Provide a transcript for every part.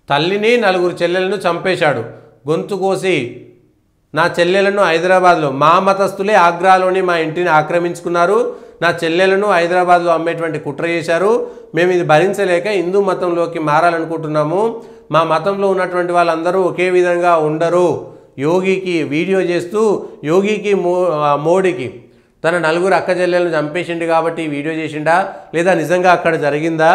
తల్లిని నలుగురు చెల్లెలను చంపేశాడు. గొంతు కోసి నా చెల్లెలను హైదరాబాద్లో మా మతస్థులే ఆగ్రాలోని మా ఇంటిని ఆక్రమించుకున్నారు. నా చెల్లెలను హైదరాబాద్లో అమ్మేటువంటి కుట్ర చేశారు. మేము ఇది భరించలేక హిందూ మతంలోకి మారాలనుకుంటున్నాము. మా మతంలో ఉన్నటువంటి వాళ్ళందరూ ఒకే విధంగా ఉండరు. యోగికి వీడియో చేస్తూ యోగికి మోడీకి తన నలుగురు అక్క చెల్లెలను చంపేసిండు కాబట్టి వీడియో చేసిండా లేదా నిజంగా అక్కడ జరిగిందా?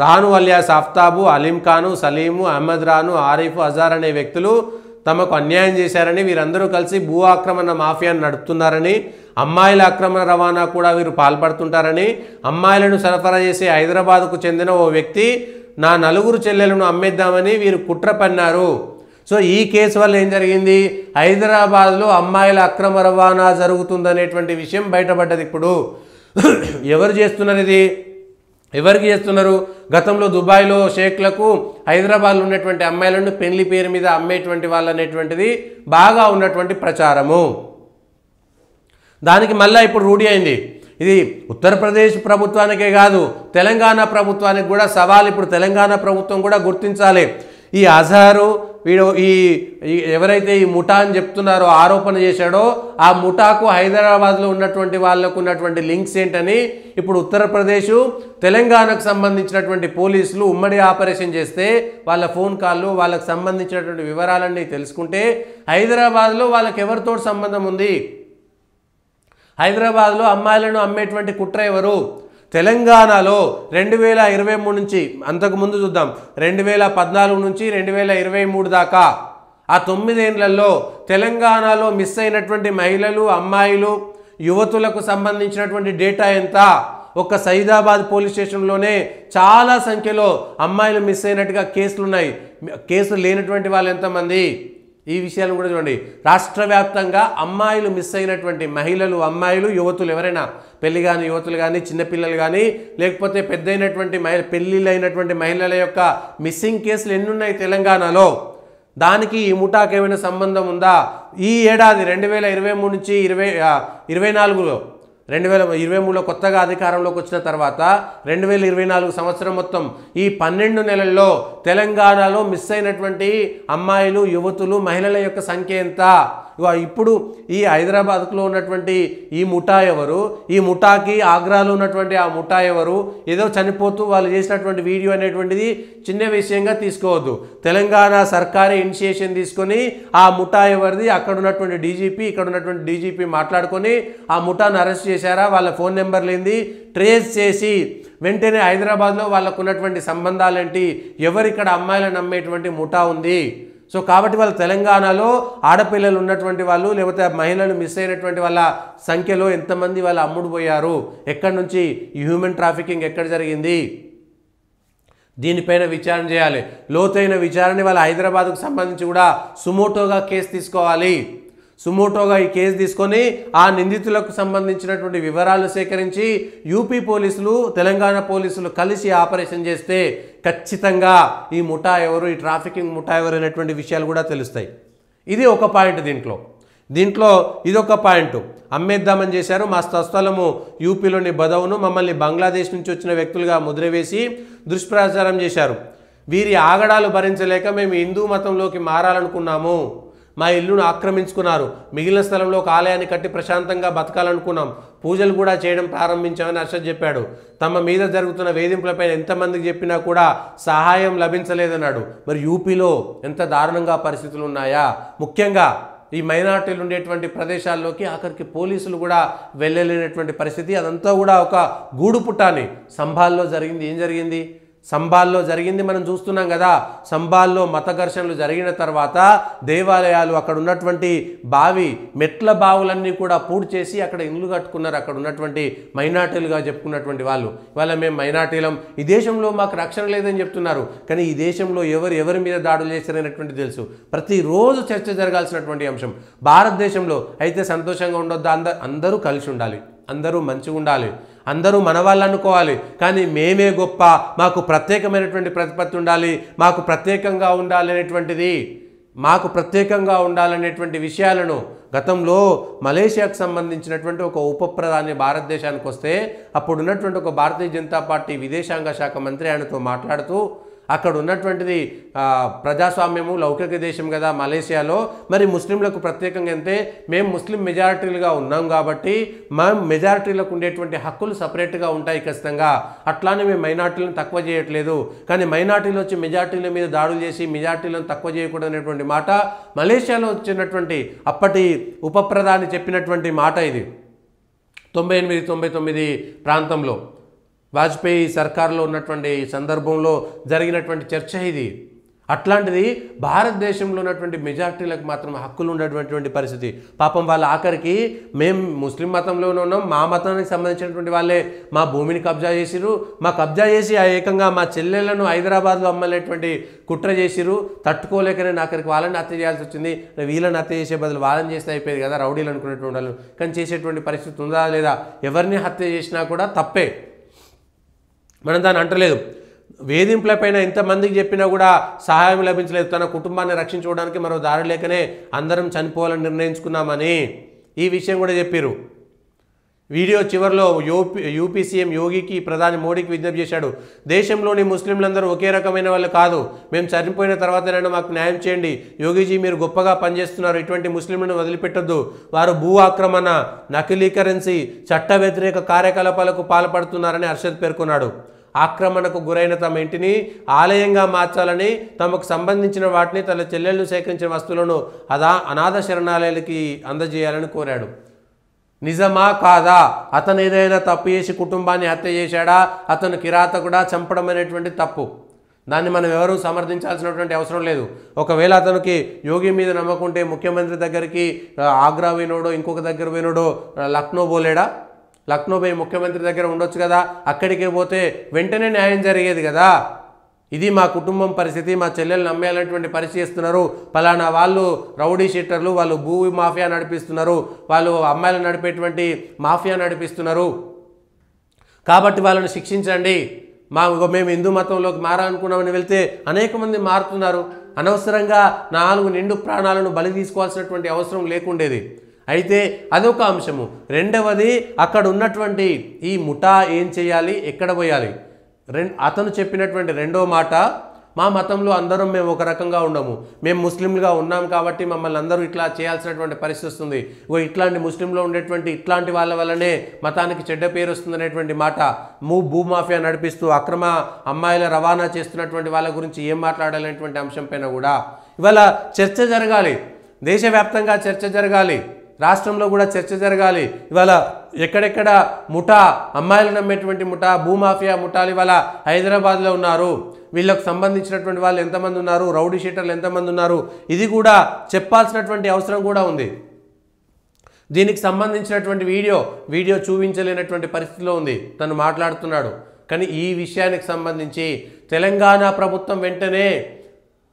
రాను అలియాస్ ఆఫ్తాబు, అలీం ఖాను, సలీము, అహ్మద్ రాను, ఆరిఫ్, అజార్ అనే వ్యక్తులు తమకు అన్యాయం చేశారని, వీరందరూ కలిసి భూ ఆక్రమణ మాఫియాను నడుపుతున్నారని, అమ్మాయిల అక్రమ రవాణా కూడా వీరు పాల్పడుతుంటారని, అమ్మాయిలను సరఫరా చేసే హైదరాబాద్కు చెందిన ఓ వ్యక్తి నా నలుగురు చెల్లెలను అమ్మేద్దామని వీరు కుట్ర పన్నారు. సో ఈ కేసు వల్ల ఏం జరిగింది? హైదరాబాద్లో అమ్మాయిల అక్రమ రవాణా జరుగుతుందనేటువంటి విషయం బయటపడ్డది. ఇప్పుడు ఎవరు చేస్తున్నారు ఇది? ఎవరికి చేస్తున్నారు? గతంలో దుబాయ్లో షేక్లకు హైదరాబాద్లో ఉన్నటువంటి అమ్మాయిలను పెళ్లి పేరు మీద అమ్మేటువంటి వాళ్ళు అనేటువంటిది బాగా ఉన్నటువంటి ప్రచారము. దానికి మళ్ళీ ఇప్పుడు రూఢి అయింది. ఇది ఉత్తరప్రదేశ్ ప్రభుత్వానికే కాదు, తెలంగాణ ప్రభుత్వానికి కూడా సవాల్. ఇప్పుడు తెలంగాణ ప్రభుత్వం కూడా గుర్తించాలి. ఈ అజారు వీడు ఎవరైతే ఈ ముఠా అని చెప్తున్నారో, ఆరోపణ చేశాడో, ఆ ముఠాకు హైదరాబాద్లో ఉన్నటువంటి వాళ్ళకు ఉన్నటువంటి లింక్స్ ఏంటని ఇప్పుడు ఉత్తరప్రదేశ్ తెలంగాణకు సంబంధించినటువంటి పోలీసులు ఉమ్మడి ఆపరేషన్ చేస్తే వాళ్ళ ఫోన్ కాళ్ళు, వాళ్ళకు సంబంధించినటువంటి వివరాలన్నీ తెలుసుకుంటే హైదరాబాద్లో వాళ్ళకి ఎవరితో సంబంధం ఉంది? హైదరాబాద్లో అమ్మాయిలను అమ్మేటువంటి కుట్ర ఎవరు? తెలంగాణలో 2023 నుంచి అంతకుముందు చూద్దాం, 2014 నుంచి 2023 దాకా ఆ 9 ఏళ్లలో తెలంగాణలో మిస్ అయినటువంటి మహిళలు, అమ్మాయిలు, యువతులకు సంబంధించినటువంటి డేటా ఎంత? ఒక్క సైదాబాద్ పోలీస్ స్టేషన్లోనే చాలా సంఖ్యలో అమ్మాయిలు మిస్ అయినట్టుగా కేసులు ఉన్నాయి. కేసులు లేనటువంటి వాళ్ళు ఎంతమంది? ఈ విషయాలను కూడా చూడండి. రాష్ట్ర వ్యాప్తంగా అమ్మాయిలు మిస్ అయినటువంటి మహిళలు, అమ్మాయిలు, యువతులు ఎవరైనా పెళ్లి కాని యువతులు కానీ, చిన్నపిల్లలు కానీ, లేకపోతే పెద్దయినటువంటి పెళ్ళిళ్ళు అయినటువంటి మహిళల యొక్క మిస్సింగ్ కేసులు ఎన్ని ఉన్నాయి తెలంగాణలో? దానికి ఈ ముఠాకి ఏమైనా సంబంధం ఉందా? ఈ ఏడాది 2023 నుంచి 2024లో 2023లో కొత్తగా అధికారంలోకి వచ్చిన తర్వాత 2024 సంవత్సరం మొత్తం ఈ 12 నెలల్లో తెలంగాణలో మిస్ అయినటువంటి అమ్మాయిలు, యువతులు, మహిళల యొక్క సంఖ్య ఎంత? ఇప్పుడు ఈ హైదరాబాద్లో ఉన్నటువంటి ఈ ముఠా ఎవరు? ఈ ముఠాకి ఆగ్రాలో ఉన్నటువంటి ఆ ముఠా ఎవరు? ఏదో చనిపోతూ వాళ్ళు చేసినటువంటి వీడియో అనేటువంటిది చిన్న విషయంగా తీసుకోవద్దు. తెలంగాణ సర్కారే ఇనిషియేషన్ తీసుకొని ఆ ముఠా ఎవరిది, అక్కడ ఉన్నటువంటి డీజీపీ, ఇక్కడ ఉన్నటువంటి డీజీపీ మాట్లాడుకొని ఆ ముఠాను అరెస్ట్ చేశారా, వాళ్ళ ఫోన్ నెంబర్లు ఏంది ట్రేస్ చేసి వెంటనే హైదరాబాద్లో వాళ్ళకు ఉన్నటువంటి సంబంధాలేంటి, ఎవరిక్కడ అమ్మాయిలను నమ్మేటువంటి ముఠా ఉంది. సో కాబట్టి వాళ్ళ తెలంగాణలో ఆడపిల్లలు ఉన్నటువంటి వాళ్ళు, లేకపోతే మహిళలు మిస్ అయినటువంటి వాళ్ళ సంఖ్యలో ఎంతమంది వాళ్ళు అమ్ముడు పోయారు, ఎక్కడి నుంచి ఈ హ్యూమన్ ట్రాఫికింగ్ ఎక్కడ జరిగింది, దీనిపైన విచారణ చేయాలి. లోతైన విచారణ వాళ్ళ హైదరాబాద్కు సంబంధించి కూడా సుమోటోగా కేసు తీసుకోవాలి. సుమోటోగా ఈ కేసు తీసుకొని ఆ నిందితులకు సంబంధించినటువంటి వివరాలు సేకరించి యూపీ పోలీసులు, తెలంగాణ పోలీసులు కలిసి ఆపరేషన్ చేస్తే ఖచ్చితంగా ఈ ముఠా ఎవరు, ఈ ట్రాఫికింగ్ ముఠా ఎవరు అనేటువంటి విషయాలు కూడా తెలుస్తాయి. ఇది ఒక పాయింట్. దీంట్లో ఇదొక పాయింట్. అమ్మేద్దామని చేశారు. మా స్వస్థలము యూపీలోని బదౌను, మమ్మల్ని బంగ్లాదేశ్ నుంచి వచ్చిన వ్యక్తులుగా ముద్ర వేసి దుష్ప్రచారం చేశారు. వీరి ఆగడాలు భరించలేక మేము హిందూ మతంలోకి మారాలనుకున్నాము. మా ఇల్లును ఆక్రమించుకున్నారు. మిగిలిన స్థలంలో ఒక ఆలయాన్ని కట్టి ప్రశాంతంగా బతకాలనుకున్నాం. పూజలు కూడా చేయడం ప్రారంభించామని అర్షద్ చెప్పాడు. తమ మీద జరుగుతున్న వేధింపులపై ఎంతమందికి చెప్పినా కూడా సహాయం లభించలేదన్నాడు. మరి యూపీలో ఎంత దారుణంగా పరిస్థితులు ఉన్నాయా? ముఖ్యంగా ఈ మైనార్టీలు ఉండేటువంటి ప్రదేశాల్లోకి ఆఖరికి పోలీసులు కూడా వెళ్ళలేనటువంటి పరిస్థితి. అదంతా కూడా ఒక గూడు పుట్టాని. సంభాల్లో జరిగింది. ఏం జరిగింది? సంబాల్లో జరిగింది మనం చూస్తున్నాం కదా. సంబాల్లో మత ఘర్షణలు జరిగిన తర్వాత దేవాలయాలు, అక్కడ ఉన్నటువంటి మెట్ల బావులన్నీ కూడా పూర్తి చేసి అక్కడ ఇల్లు కట్టుకున్నారు. అక్కడ ఉన్నటువంటి మైనార్టీలుగా చెప్పుకున్నటువంటి వాళ్ళు ఇవాళ మేము మైనార్టీలం, ఈ దేశంలో మాకు రక్షణ లేదని చెప్తున్నారు. కానీ ఈ దేశంలో ఎవరి మీద దాడులు చేశారనేటువంటి తెలుసు. ప్రతిరోజు చర్చ జరగాల్సినటువంటి అంశం. భారతదేశంలో అయితే సంతోషంగా ఉండొద్దా? అందరూ కలిసి ఉండాలి, అందరూ మంచిగా ఉండాలి, అందరూ మన వాళ్ళు అనుకోవాలి. కానీ మేమే గొప్ప, మాకు ప్రత్యేకమైనటువంటి ప్రతిపత్తి ఉండాలి, మాకు ప్రత్యేకంగా ఉండాలనేటువంటి విషయాలను గతంలో మలేషియాకు సంబంధించినటువంటి ఒక ఉప ప్రధాని భారతదేశానికి వస్తే అప్పుడు ఉన్నటువంటి ఒక భారతీయ జనతా పార్టీ విదేశాంగ శాఖ మంత్రి ఆయనతో మాట్లాడుతూ అక్కడ ఉన్నటువంటిది ప్రజాస్వామ్యము లౌకిక దేశం కదా మలేషియాలో, మరి ముస్లింలకు ప్రత్యేకంగా అంటే మేము ముస్లిం మెజారిటీలుగా ఉన్నాం కాబట్టి మేము మెజారిటీలకు ఉండేటువంటి హక్కులు సపరేట్గా ఉంటాయి ఖచ్చితంగా, అట్లానే మేము మైనార్టీలను తక్కువ చేయట్లేదు, కానీ మైనార్టీలు వచ్చి మెజారిటీల మీద దాడులు చేసి మెజారిటీలను తక్కువ చేయకూడదు అనేటువంటి మాట మలేషియాలో వచ్చినటువంటి అప్పటి ఉప ప్రధాని చెప్పినటువంటి మాట ఇది 98-99 ప్రాంతంలో వాజ్పేయి సర్కార్లో ఉన్నటువంటి సందర్భంలో జరిగినటువంటి చర్చ ఇది. అట్లాంటిది భారతదేశంలో ఉన్నటువంటి మెజారిటీలకు మాత్రం హక్కులు ఉండేటువంటి పరిస్థితి. పాపం వాళ్ళ ఆఖరికి మేము ముస్లిం మతంలోనే ఉన్నాం, మా మతానికి సంబంధించినటువంటి వాళ్ళే మా భూమిని కబ్జా చేసిరు, మా కబ్జా చేసి ఏకంగా మా చెల్లెళ్లను హైదరాబాద్లో అమ్మలేటువంటి కుట్ర చేసిరు, తట్టుకోలేకనే ఆఖరికి వాళ్ళని హత్య చేయాల్సి వచ్చింది. వీళ్ళని హత్య చేసే బదులు వాళ్ళని చేస్తే అయిపోయేది కదా రౌడీలు అనుకునేటువంటి వాళ్ళు, కానీ చేసేటువంటి పరిస్థితి ఉందా లేదా? ఎవరిని హత్య చేసినా కూడా తప్పే, మనం దాన్ని అంటలేదు. వేధింపులపైన ఎంతమందికి చెప్పినా కూడా సహాయం లభించలేదు. తన కుటుంబాన్ని రక్షించుకోవడానికి మరో దారి లేకనే అందరం చనిపోవాలని నిర్ణయించుకున్నామని ఈ విషయం కూడా చెప్పారు. వీడియో చివరిలో యూపీ సీఎం యోగికి ప్రధాని మోడీకి విజ్ఞప్తి చేశాడు, దేశంలోని ముస్లింలందరూ ఒకే రకమైన వాళ్ళు కాదు, మేము చనిపోయిన తర్వాతనైనా మాకు న్యాయం చేయండి. యోగిజీ మీరు గొప్పగా పనిచేస్తున్నారు, ఇటువంటి ముస్లింలను వదిలిపెట్టొద్దు, వారు భూ ఆక్రమణ, నకిలీ కరెన్సీ, చట్ట వ్యతిరేక కార్యకలాపాలకు పాల్పడుతున్నారని హర్షద్ పేర్కొన్నాడు. ఆక్రమణకు గురైన తమ ఇంటిని ఆలయంగా మార్చాలని, తమకు సంబంధించిన వాటిని తన చెల్లెళ్ళు సేకరించిన వస్తువులను అనాథ శరణాలయాలకి అందజేయాలని కోరాడు. నిజమా కాదా? అతను ఏదైనా తప్పు చేసి కుటుంబాన్ని హత్య చేశాడా? అతను కిరాతకుడా? చంపడం అనేటువంటి తప్పు, దాన్ని మనం ఎవరూ సమర్థించాల్సినటువంటి అవసరం లేదు. ఒకవేళ అతనికి యోగి మీద నమ్మకుంటే ముఖ్యమంత్రి దగ్గరికి ఆగ్రా పోయినోడో ఇంకొక దగ్గర పోయినోడో లక్నో పోలేడా? లక్నో పోయి ముఖ్యమంత్రి దగ్గర ఉండొచ్చు కదా, అక్కడికి పోతే వెంటనే న్యాయం జరిగేది కదా. ఇది మా కుటుంబం పరిస్థితి, మా చెల్లెలు నమ్మేయాలనేటువంటి పరిస్థితి చేస్తున్నారు, ఫలానా వాళ్ళు రౌడీ షీటర్లు, వాళ్ళు భూ మాఫియా నడిపిస్తున్నారు, వాళ్ళు అమ్మాయిలు నడిపేటువంటి మాఫియా నడిపిస్తున్నారు, కాబట్టి వాళ్ళని శిక్షించండి, మేము హిందూ మతంలోకి మారాలనుకున్నామని వెళ్తే అనేక మంది మారుతున్నారు. అనవసరంగా 4 నిండు ప్రాణాలను బలి తీసుకోవాల్సినటువంటి అవసరం లేకుండేది. అయితే అదొక అంశము. రెండవది, అక్కడ ఉన్నటువంటి ఈ ముఠా ఏం చేయాలి, ఎక్కడ పోయాలి? అతను చెప్పినటువంటి రెండో మాట, మా మతంలో అందరం మేము ఒక రకంగా ఉండము, మేము ముస్లింలుగా ఉన్నాం కాబట్టి మమ్మల్ని అందరూ ఇట్లా చేయాల్సినటువంటి పరిస్థితి వస్తుంది, ఇట్లాంటి ముస్లింలో ఉండేటువంటి ఇట్లాంటి వాళ్ళ వల్లనే మతానికి చెడ్డ పేరు వస్తుంది అనేటువంటి మాట. భూమాఫియా నడిపిస్తూ అక్రమ అమ్మాయిల రవాణా చేస్తున్నటువంటి వాళ్ళ గురించి ఏం మాట్లాడాలనేటువంటి అంశం పైన కూడా ఇవాళ చర్చ జరగాలి, దేశవ్యాప్తంగా చర్చ జరగాలి, రాష్ట్రంలో కూడా చర్చ జరగాలి. ఇవాళ ఎక్కడెక్కడ ముఠా, అమ్మాయిలు నమ్మేటువంటి ముఠా, భూమాఫియా ముఠాలు ఇవాళ హైదరాబాద్లో ఉన్నారు, వీళ్ళకు సంబంధించినటువంటి వాళ్ళు ఎంతమంది ఉన్నారు, రౌడీ షీటర్లు ఎంతమంది ఉన్నారు, ఇది కూడా చెప్పాల్సినటువంటి అవసరం కూడా ఉంది. దీనికి సంబంధించినటువంటి వీడియో చూపించలేనటువంటి పరిస్థితిలో ఉంది, తను మాట్లాడుతున్నాడు. కానీ ఈ విషయానికి సంబంధించి తెలంగాణ ప్రభుత్వం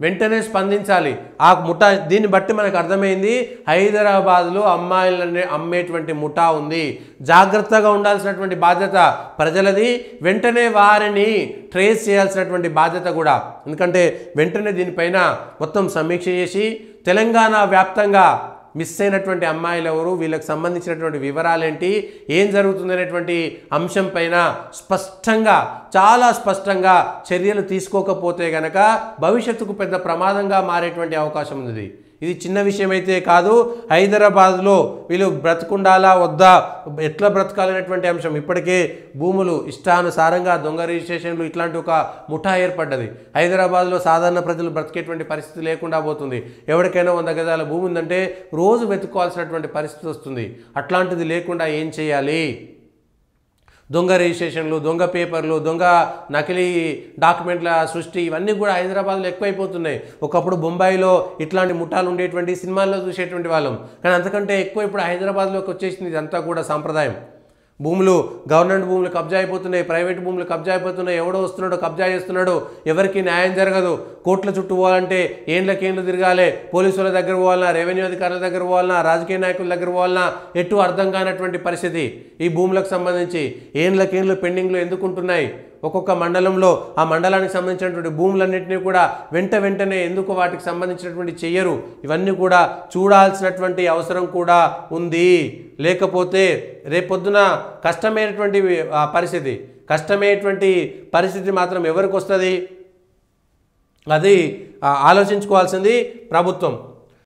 వెంటనే స్పందించాలి. ఆ ముఠా, దీన్ని బట్టి మనకు అర్థమైంది హైదరాబాద్లో అమ్మాయిలని అమ్మేటువంటి ముఠా ఉంది, జాగ్రత్తగా ఉండాల్సినటువంటి బాధ్యత ప్రజలది, వెంటనే వారిని ట్రేస్ చేయాల్సినటువంటి బాధ్యత కూడా. ఎందుకంటే వెంటనే దీనిపైన మొత్తం సమీక్ష చేసి తెలంగాణ వ్యాప్తంగా మిస్ అయినటువంటి అమ్మాయిలు ఎవరు, వీళ్ళకి సంబంధించినటువంటి వివరాలేంటి, ఏం జరుగుతుందనేటువంటి అంశం పైన చాలా స్పష్టంగా చర్యలు తీసుకోకపోతే గనక భవిష్యత్తుకు పెద్ద ప్రమాదంగా మారేటువంటి అవకాశం ఉంది. ఇది చిన్న విషయం అయితే కాదు. హైదరాబాద్లో వీళ్ళు బ్రతుకుండాలా వద్దా, ఎట్లా బ్రతకాలనేటువంటి అంశం, ఇప్పటికే భూములు ఇష్టానుసారంగా దొంగ రిజిస్ట్రేషన్లు ఇట్లాంటి ఒక ముఠా ఏర్పడ్డది. హైదరాబాద్లో సాధారణ ప్రజలు బ్రతికేటువంటి పరిస్థితి లేకుండా పోతుంది. ఎవరికైనా 100 గజాల భూమి ఉందంటే రోజు వెతుక్కోవాల్సినటువంటి పరిస్థితి వస్తుంది. అట్లాంటిది లేకుండా ఏం చేయాలి? దొంగ రిజిస్ట్రేషన్లు, దొంగ పేపర్లు, దొంగ నకిలీ డాక్యుమెంట్ల సృష్టి, ఇవన్నీ కూడా హైదరాబాద్లో ఎక్కువైపోతున్నాయి. ఒకప్పుడు బొంబాయిలో ఇట్లాంటి ముఠాలు ఉండేటువంటి సినిమాల్లో చూసేటువంటి వాళ్ళం, కానీ అంతకంటే ఎక్కువ ఇప్పుడు హైదరాబాద్లోకి వచ్చేసింది. ఇదంతా కూడా సాంప్రదాయం. భూములు, గవర్నమెంట్ భూములు కబ్జా అయిపోతున్నాయి, ప్రైవేట్ భూములు కబ్జా అయిపోతున్నాయి, ఎవడో వస్తున్నాడో కబ్జా చేస్తున్నాడు, ఎవరికి న్యాయం జరగదు. కోర్టుల చుట్టూ పోవాలంటే ఏండ్లకేండ్లు తిరగాలి, పోలీసుల దగ్గర పోవాలన్నా, రెవెన్యూ అధికారుల దగ్గర పోవాలన్నా, రాజకీయ నాయకుల దగ్గర పోవాలన్నా ఎటు అర్థం కానటువంటి పరిస్థితి. ఈ భూములకు సంబంధించి ఏండ్లకేండ్లు పెండింగ్లు ఎందుకుంటున్నాయి? ఒక్కొక్క మండలంలో ఆ మండలానికి సంబంధించినటువంటి భూములన్నింటినీ కూడా వెంటనే ఎందుకు వాటికి సంబంధించినటువంటి చెయ్యరు, ఇవన్నీ కూడా చూడాల్సినటువంటి అవసరం కూడా ఉంది. లేకపోతే రేపొద్దున కష్టమైనటువంటి పరిస్థితి మాత్రం ఎవరికి వస్తుంది, అది ఆలోచించుకోవాల్సింది ప్రభుత్వం.